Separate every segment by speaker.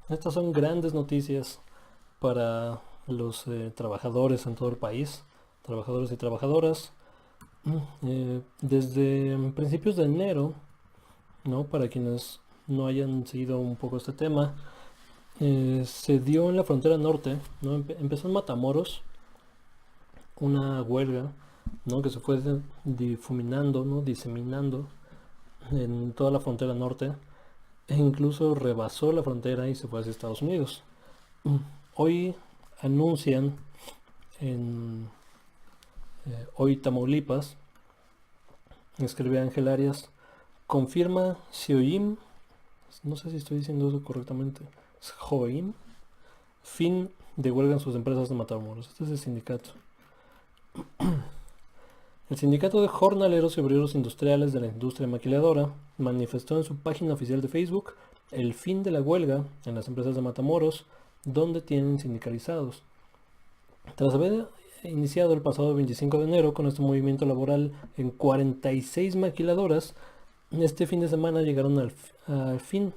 Speaker 1: Estas son grandes noticias para los trabajadores en todo el país, trabajadores y trabajadoras. Desde principios de enero, ¿no? Para quienes no hayan seguido un poco este tema, se dio en la frontera norte, ¿no? Empezó en Matamoros una huelga, ¿no? Que se fue difuminando, ¿no? Diseminando en toda la frontera norte e incluso rebasó la frontera y se fue hacia Estados Unidos. Hoy anuncian en hoy Tamaulipas, escribe Ángel Arias, confirma Sioim, no sé si estoy diciendo eso correctamente, Joim, fin de huelga en sus empresas de Matamoros. Este es el sindicato. El sindicato de jornaleros y obreros industriales de la industria maquiladora manifestó en su página oficial de Facebook el fin de la huelga en las empresas de Matamoros, donde tienen sindicalizados. Tras haber iniciado el pasado 25 de enero con este movimiento laboral en 46 maquiladoras, este fin de semana llegaron al fin,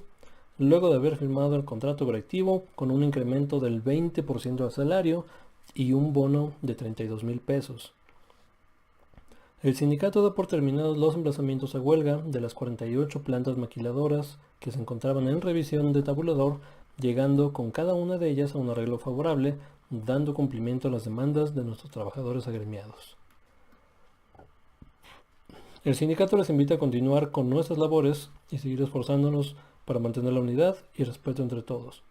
Speaker 1: luego de haber firmado el contrato colectivo con un incremento del 20% al salario y un bono de 32,000 pesos. El sindicato da por terminados los emplazamientos a huelga de las 48 plantas maquiladoras que se encontraban en revisión de tabulador, llegando con cada una de ellas a un arreglo favorable, dando cumplimiento a las demandas de nuestros trabajadores agremiados. El sindicato les invita a continuar con nuestras labores y seguir esforzándonos para mantener la unidad y respeto entre todos.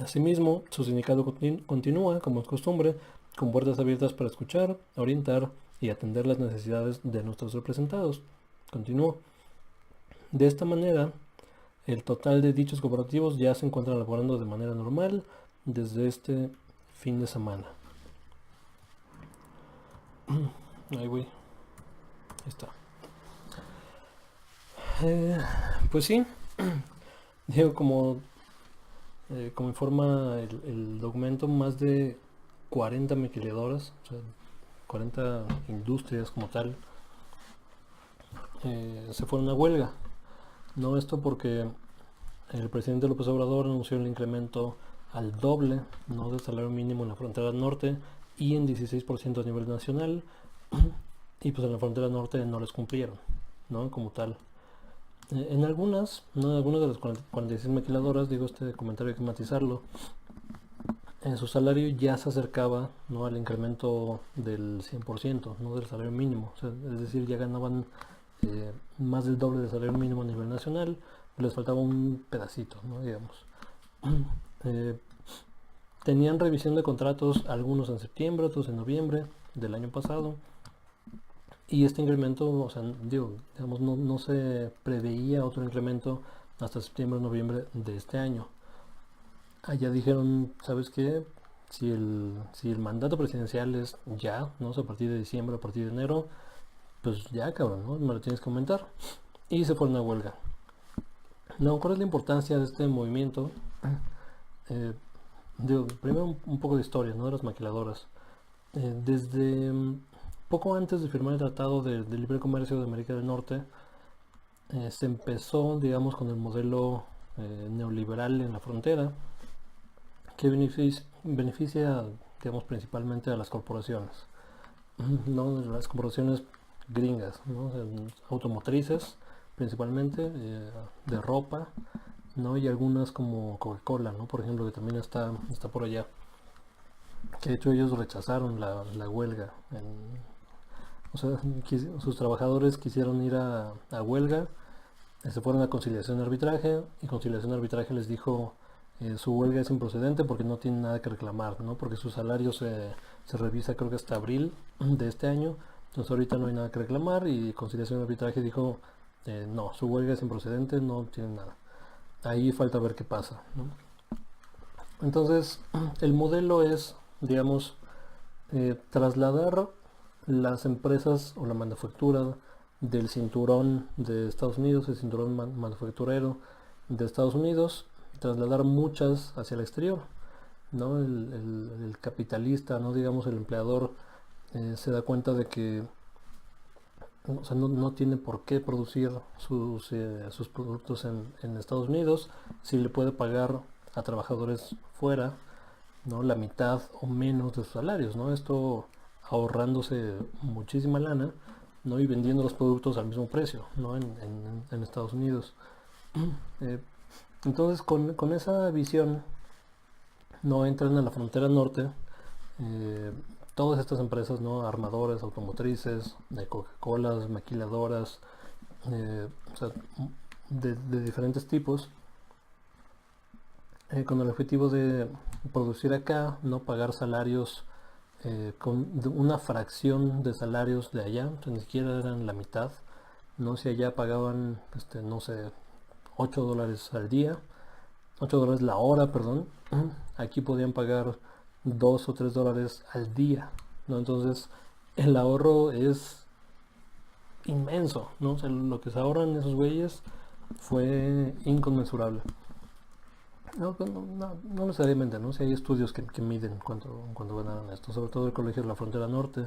Speaker 1: Asimismo, su sindicato continúa, como es costumbre, con puertas abiertas para escuchar, orientar y atender las necesidades de nuestros representados. Continuó. De esta manera, el total de dichos cooperativos ya se encuentran laborando de manera normal desde este fin de semana. Ahí voy. Ahí está. Pues sí, digo, como informa el documento, más de 40 maquiladoras, o sea, 40 industrias como tal, se fueron a huelga. No esto porque el presidente López Obrador anunció el incremento al doble, ¿no?, del salario mínimo en la frontera norte y en 16% a nivel nacional, y pues en la frontera norte no les cumplieron, ¿no?, como tal. En algunas, ¿no?, en algunas de las 46 maquiladoras, digo, este comentario hay que matizarlo, en su salario ya se acercaba, ¿no?, al incremento del 100%, ¿no?, del salario mínimo. O sea, es decir, ya ganaban más del doble del salario mínimo a nivel nacional, les faltaba un pedacito, ¿no?, digamos. Eh, Tenían revisión de contratos, algunos en septiembre, otros en noviembre del año pasado. Y este incremento, o sea, digo, digamos, no se preveía otro incremento hasta septiembre o noviembre de este año. Allá dijeron, ¿sabes qué? Si el mandato presidencial es ya, ¿no? O sea, a partir de diciembre, a partir de enero, pues ya, cabrón, ¿no? Me lo tienes que aumentar. Y se fueron a huelga. No, ¿cuál es la importancia de este movimiento? Eh, Digo, primero un poco de historia, ¿no?, de las maquiladoras. Desde poco antes de firmar el Tratado de Libre Comercio de América del Norte, se empezó, digamos, con el modelo neoliberal en la frontera, que beneficia, digamos, principalmente a las corporaciones, ¿no? Las corporaciones gringas, ¿no? Automotrices, principalmente, de ropa, ¿no? Y algunas como Coca-Cola, ¿no?, por ejemplo, que también está por allá. Que de hecho ellos rechazaron la huelga. O sea, sus trabajadores quisieron ir a huelga, se fueron a conciliación de arbitraje y conciliación de arbitraje les dijo su huelga es improcedente porque no tienen nada que reclamar, ¿no? Porque su salario se revisa creo que hasta abril de este año, entonces ahorita no hay nada que reclamar y conciliación de arbitraje dijo no, su huelga es improcedente, no tienen nada. Ahí falta ver qué pasa, ¿no? Entonces, el modelo es, digamos, trasladar las empresas o la manufactura del cinturón de Estados Unidos, el cinturón manufacturero de Estados Unidos, trasladar muchas hacia el exterior, ¿no? El capitalista, no digamos el empleador, se da cuenta de que o sea, no tiene por qué producir sus productos en Estados Unidos, si le puede pagar a trabajadores fuera, ¿no? La mitad o menos de sus salarios, ¿no? Esto ahorrándose muchísima lana, ¿no? Y vendiendo los productos al mismo precio, ¿no? En Estados Unidos. Eh, entonces, con esa visión, no entran a la frontera norte eh, todas estas empresas, ¿no? Armadores, automotrices, de Coca-Colas, maquiladoras, o sea, de diferentes tipos, con el objetivo de producir acá, no pagar salarios con una fracción de salarios de allá, o sea, ni siquiera eran la mitad, no si allá pagaban, no sé, $8 al día, $8 la hora, perdón, aquí podían pagar $2 o $3 al día, ¿no? Entonces el ahorro es inmenso, ¿no? O sea, lo que se ahorran esos güeyes fue inconmensurable. No necesariamente, ¿no? Si hay estudios que miden cuánto ganaron esto, sobre todo el Colegio de la Frontera Norte,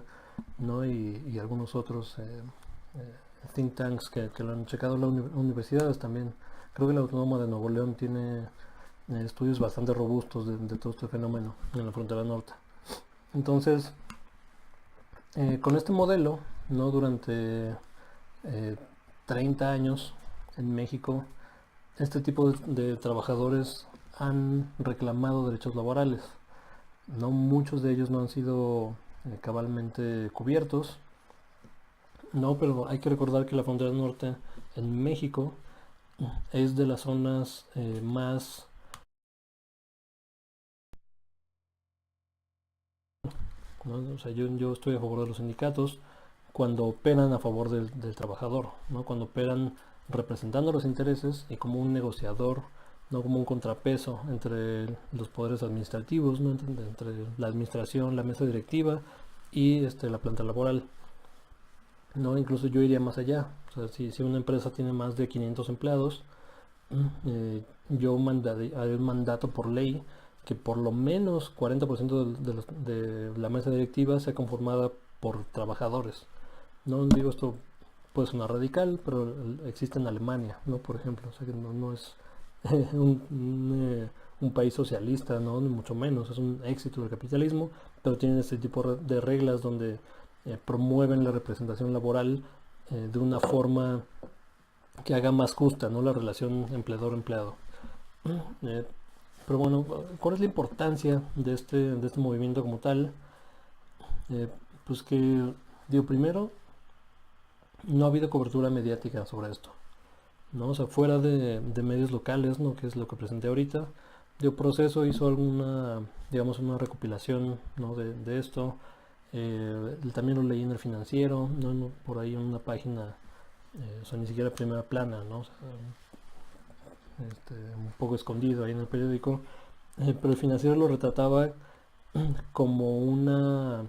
Speaker 1: ¿no? Y algunos otros think tanks que lo han checado, las universidades también. Creo que la Autónoma de Nuevo León tiene estudios bastante robustos de todo este fenómeno en la frontera norte. Entonces, con este modelo, ¿no? Durante eh, 30 años en México, este tipo de trabajadores han reclamado derechos laborales. No muchos de ellos no han sido cabalmente cubiertos, no, pero hay que recordar que la frontera norte en México es de las zonas más, ¿no? O sea, yo estoy a favor de los sindicatos cuando operan a favor del trabajador, ¿no? Cuando operan representando los intereses y como un negociador, no como un contrapeso entre los poderes administrativos, ¿no? Entre la administración, la mesa directiva y la planta laboral. No, incluso yo iría más allá. O sea, si una empresa tiene más de 500 empleados, yo haré un mandato por ley que por lo menos 40% de la mesa directiva sea conformada por trabajadores. No digo esto puede sonar radical, pero existe en Alemania, ¿no? Por ejemplo, o sea que no es un país socialista, ¿no? Ni mucho menos, es un éxito del capitalismo, pero tienen este tipo de reglas donde promueven la representación laboral de una forma que haga más justa, ¿no? La relación empleador-empleado. Eh, pero bueno, ¿cuál es la importancia de este movimiento como tal? Eh, pues que, digo, primero, no ha habido cobertura mediática sobre esto, ¿no? O sea, fuera de medios locales, ¿no? Que es lo que presenté ahorita. Dio Proceso hizo alguna, digamos, una recopilación, ¿no? de esto. También lo leí en el Financiero, ¿no? Por ahí en una página, o sea, ni siquiera primera plana, ¿no? O sea, un poco escondido ahí en el periódico. Pero el Financiero lo retrataba como una,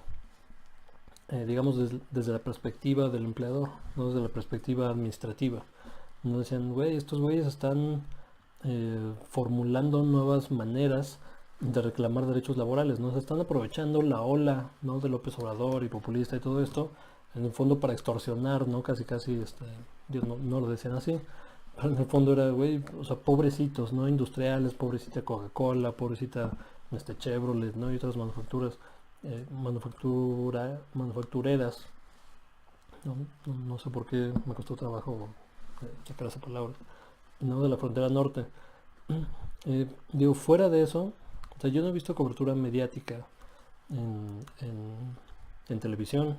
Speaker 1: digamos, desde la perspectiva del empleador, no desde la perspectiva administrativa. Nos decían, güey, estos güeyes están formulando nuevas maneras de reclamar derechos laborales, ¿no? Se están aprovechando la ola, ¿no? De López Obrador y populista y todo esto, en el fondo para extorsionar, ¿no? Casi, Dios no lo decían así, pero en el fondo era, güey, o sea, pobrecitos, ¿no? Industriales, pobrecita Coca-Cola, pobrecita Chevrolet, ¿no? Y otras manufacturas, manufactureras, ¿no? No sé por qué me costó trabajo sacar esa palabra, ¿no? De la frontera norte. Digo, fuera de eso, o sea, yo no he visto cobertura mediática en televisión.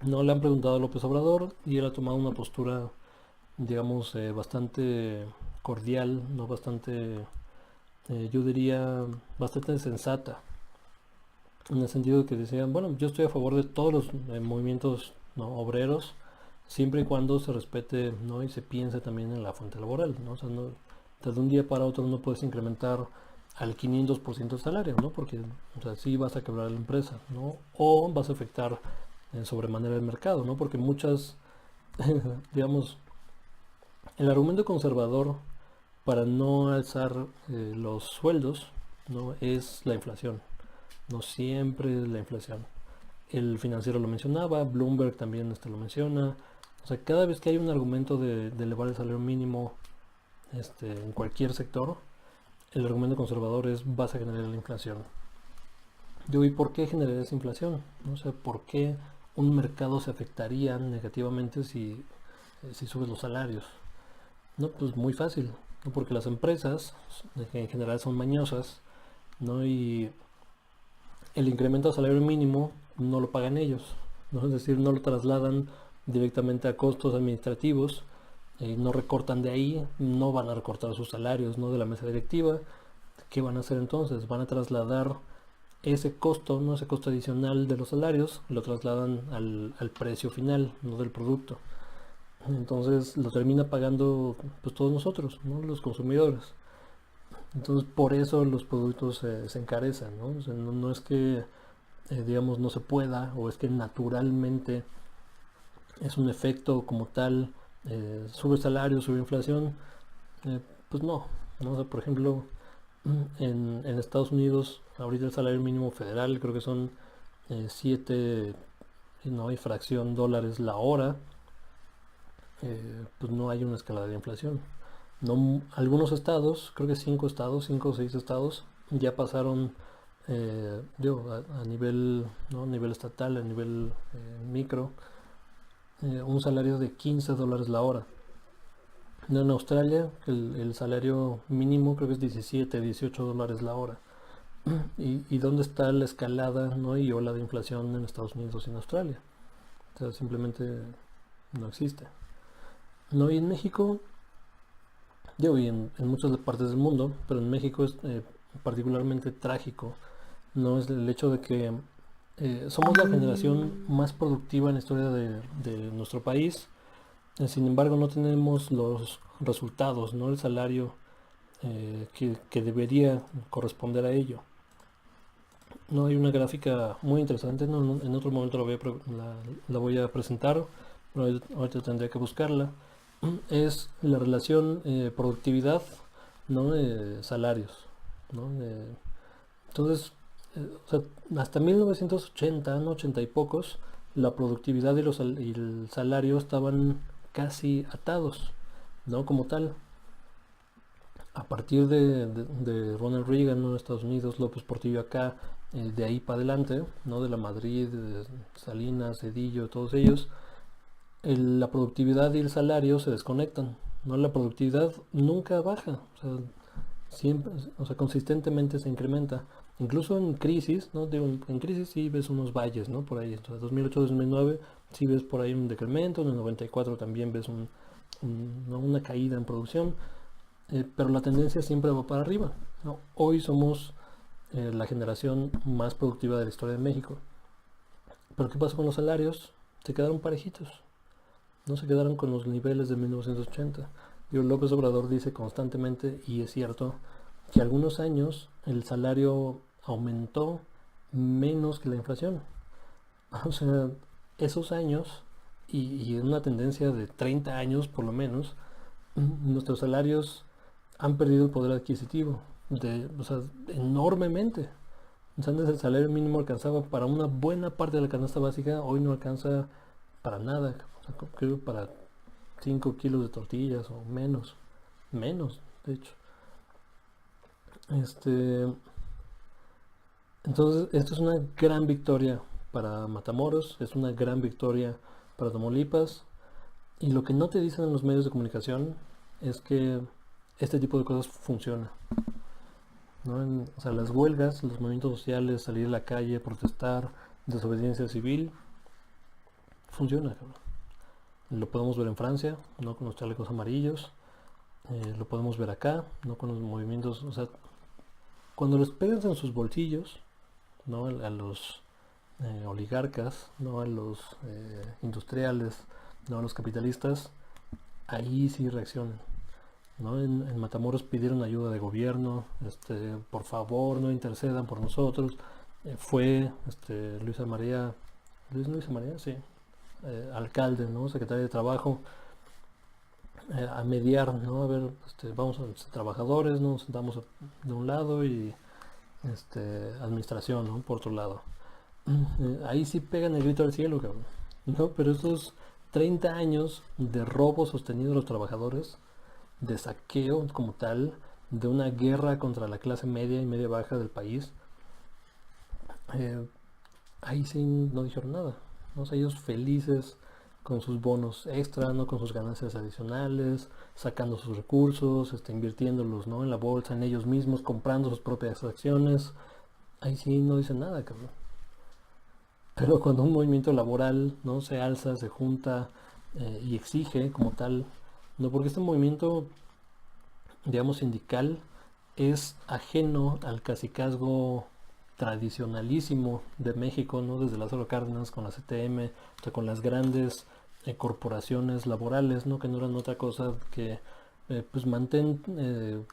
Speaker 1: No le han preguntado a López Obrador y él ha tomado una postura, digamos, bastante cordial, no bastante, yo diría, bastante sensata, en el sentido de que decían, bueno, yo estoy a favor de todos los movimientos, ¿no? Obreros, siempre y cuando se respete, ¿no? Y se piense también en la fuente laboral, ¿no? O sea, no, de un día para otro no puedes incrementar al 500% el salario, ¿no? Porque, o sea, sí vas a quebrar la empresa, ¿no? O vas a afectar en sobremanera el mercado, ¿no? Porque muchas, digamos, el argumento conservador para no alzar los sueldos, ¿no? Es la inflación, no siempre es la inflación. el Financiero lo mencionaba, Bloomberg también lo menciona. O sea, cada vez que hay un argumento de elevar el salario mínimo en cualquier sector, el argumento conservador es vas a generar la inflación. ¿Y por qué generaría esa inflación? ¿No? O sea, ¿por qué un mercado se afectaría negativamente si subes los salarios? No, pues muy fácil, ¿no? Porque las empresas en general son mañosas, ¿no? Y el incremento al salario mínimo no lo pagan ellos, ¿no? Es decir, no lo trasladan directamente a costos administrativos, no recortan de ahí, no van a recortar sus salarios, ¿no? De la mesa directiva. ¿Qué van a hacer entonces? Van a trasladar ese costo, ¿no? Ese costo adicional de los salarios, lo trasladan al precio final, ¿no? Del producto. Entonces lo termina pagando pues todos nosotros, ¿no? Los consumidores. Entonces por eso los productos se encarecen, ¿no? O sea, no es que digamos no se pueda, o es que naturalmente es un efecto como tal, sube salario, sube inflación, pues no. O sea, por ejemplo, en Estados Unidos ahorita el salario mínimo federal creo que son 7, no hay fracción dólares la hora. Pues no hay una escalada de inflación. No, algunos estados, creo que 5 o 6 estados, ya pasaron, a nivel, ¿no? A nivel estatal, a nivel micro, un salario de $15 la hora. En Australia el salario mínimo creo que es 17, $18 la hora. ¿Y dónde está la escalada, ¿no? Y ola de inflación en Estados Unidos y en Australia? O sea, simplemente no existe. No, y en México, y en muchas partes del mundo, pero en México es particularmente trágico, no es el hecho de que somos la generación más productiva en la historia de nuestro país, sin embargo no tenemos los resultados, no el salario que debería corresponder a ello. No hay una gráfica muy interesante, no, en otro momento la voy a presentar, pero ahorita tendría que buscarla. Es la relación productividad, ¿no? Salarios, ¿no? Entonces, o sea, hasta 1980, ¿no? 80 y pocos, la productividad y el salario estaban casi atados, ¿no? Como tal. A partir de Ronald Reagan, ¿no? En Estados Unidos, López Portillo acá, de ahí para adelante, ¿no? De la Madrid, de Salinas, Cedillo, todos ellos, la productividad y el salario se desconectan, ¿no? La productividad nunca baja, o sea, siempre, o sea, consistentemente se incrementa. Incluso en crisis, ¿no? En crisis sí ves unos valles, ¿no? Por ahí, entonces 2008-2009 sí ves por ahí un decremento, en el 94 también ves ¿no? Una caída en producción, pero la tendencia siempre va para arriba, ¿no? Hoy somos la generación más productiva de la historia de México. Pero ¿qué pasó con los salarios? Se quedaron parejitos. No se quedaron con los niveles de 1980. López Obrador dice constantemente, y es cierto, que algunos años el salario aumentó menos que la inflación. O sea, esos años, y en una tendencia de 30 años por lo menos, nuestros salarios han perdido el poder adquisitivo, o sea, enormemente. O sea, antes el salario mínimo alcanzaba para una buena parte de la canasta básica, hoy no alcanza para nada, o sea, creo para 5 kilos de tortillas o menos, de hecho. Entonces, esto es una gran victoria para Matamoros, es una gran victoria para Tamaulipas, y lo que no te dicen en los medios de comunicación es que este tipo de cosas funciona, ¿no? O sea, las huelgas, los movimientos sociales, salir a la calle, protestar, desobediencia civil, funciona, cabrón. Lo podemos ver en Francia, ¿no? Con los chalecos amarillos, lo podemos ver acá, ¿no? Con los movimientos, o sea, cuando les pegas en sus bolsillos, ¿no? A los oligarcas, ¿no? A los industriales, ¿no? A los capitalistas, ahí sí reaccionan, ¿no? En Matamoros pidieron ayuda de gobierno, por favor no intercedan por nosotros. Fue Luisa María, sí, alcalde, ¿no? Secretario de Trabajo, a mediar, ¿no? A ver, vamos a los trabajadores, ¿no? Nos sentamos de un lado y administración, ¿no? Por otro lado. Ahí sí pegan el grito al cielo, cabrón. No, pero estos 30 años de robo sostenido de los trabajadores, de saqueo como tal, de una guerra contra la clase media y media baja del país, eh, ahí sí no dijeron nada. ¿No? O sea, ellos felices con sus bonos extra, ¿no? Con sus ganancias adicionales, sacando sus recursos, invirtiéndolos, ¿no? En la bolsa, en ellos mismos, comprando sus propias acciones. Ahí sí no dicen nada, cabrón. Pero cuando un movimiento laboral, ¿no? Se alza, se junta y exige como tal, no, porque este movimiento, digamos, sindical es ajeno al cacicazgo tradicionalísimo de México, ¿no? Desde Lázaro Cárdenas con la CTM, o sea, con las grandes corporaciones laborales, ¿no? Que no eran otra cosa que pues mantén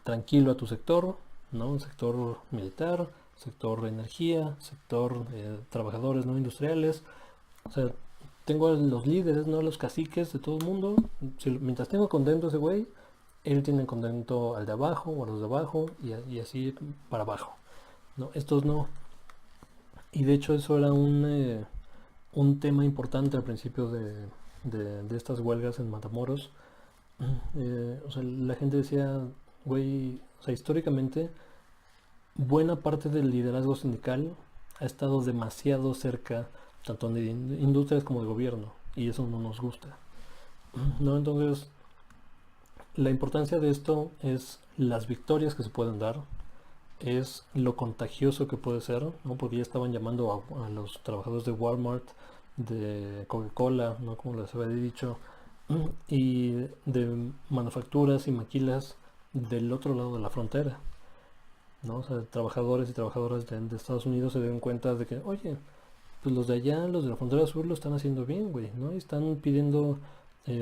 Speaker 1: tranquilo a tu sector, ¿no? Un sector militar, sector energía, sector trabajadores no industriales. O sea, tengo a los líderes, ¿no? Los caciques de todo el mundo. Mientras tengo contento a ese güey, él tiene contento al de abajo o a los de abajo y así para abajo, ¿no? Estos no. Y de hecho eso era un tema importante al principio de estas huelgas en Matamoros. O sea, la gente decía, güey, o sea, históricamente buena parte del liderazgo sindical ha estado demasiado cerca tanto de industrias como de gobierno y eso no nos gusta, ¿no? Entonces la importancia de esto es las victorias que se pueden dar, es lo contagioso que puede ser, ¿no? Porque ya estaban llamando a los trabajadores de Walmart, de Coca-Cola, ¿no? Como les había dicho, y de manufacturas y maquilas del otro lado de la frontera, ¿no? O sea, trabajadores y trabajadoras de Estados Unidos se dieron cuenta de que, oye, pues los de allá, los de la frontera sur lo están haciendo bien, güey, ¿no? Y están pidiendo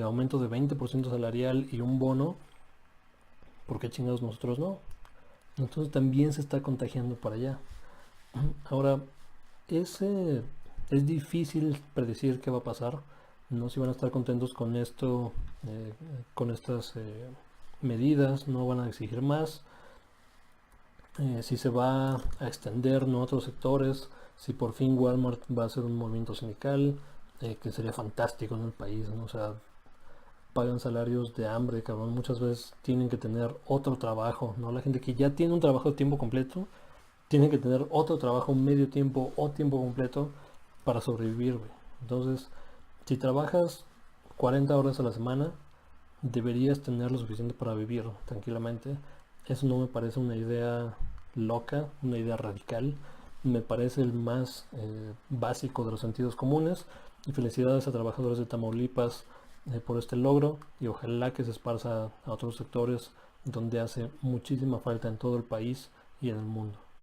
Speaker 1: aumento de 20% salarial y un bono, ¿por qué chingados nosotros no? Entonces también se está contagiando para allá. Ahora, ese, es difícil predecir qué va a pasar, no si van a estar contentos con esto, con estas medidas, no van a exigir más, si se va a extender, ¿no? A otros sectores, si por fin Walmart va a hacer un movimiento sindical, que sería fantástico en el país, ¿no? O sea, pagan salarios de hambre, cabrón, muchas veces tienen que tener otro trabajo, ¿no? La gente que ya tiene un trabajo de tiempo completo, tiene que tener otro trabajo medio tiempo o tiempo completo para sobrevivir, güey. Entonces, si trabajas 40 horas a la semana, deberías tener lo suficiente para vivir tranquilamente. Eso no me parece una idea loca, una idea radical. Me parece el más básico de los sentidos comunes. Y felicidades a trabajadores de Tamaulipas por este logro y ojalá que se esparza a otros sectores donde hace muchísima falta en todo el país y en el mundo.